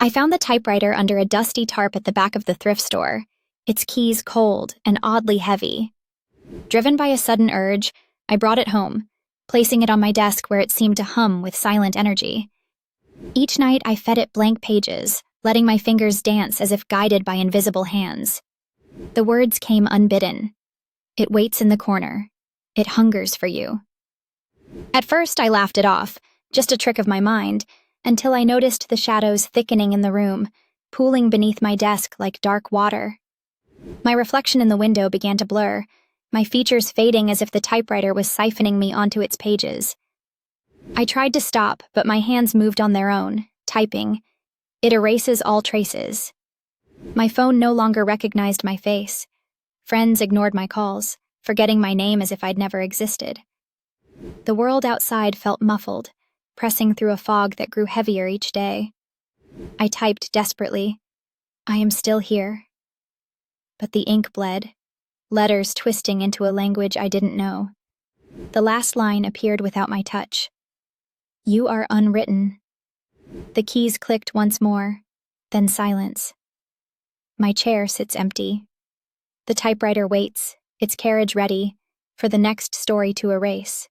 I found the typewriter under a dusty tarp at the back of the thrift store, its keys cold and oddly heavy. Driven by a sudden urge, I brought it home, placing it on my desk where it seemed to hum with silent energy. Each night I fed it blank pages, letting my fingers dance as if guided by invisible hands. The words came unbidden. It waits in the corner. It hungers for you. At first I laughed it off, just a trick of my mind, until I noticed the shadows thickening in the room, pooling beneath my desk like dark water. My reflection in the window began to blur, my features fading as if the typewriter was siphoning me onto its pages. I tried to stop, but my hands moved on their own, typing. It erases all traces. My phone no longer recognized my face. Friends ignored my calls, forgetting my name as if I'd never existed. The world outside felt muffled, pressing through a fog that grew heavier each day. I typed desperately, "I am still here." But the ink bled, letters twisting into a language I didn't know. The last line appeared without my touch. "You are unwritten." The keys clicked once more, then silence. My chair sits empty. The typewriter waits, its carriage ready, for the next story to erase.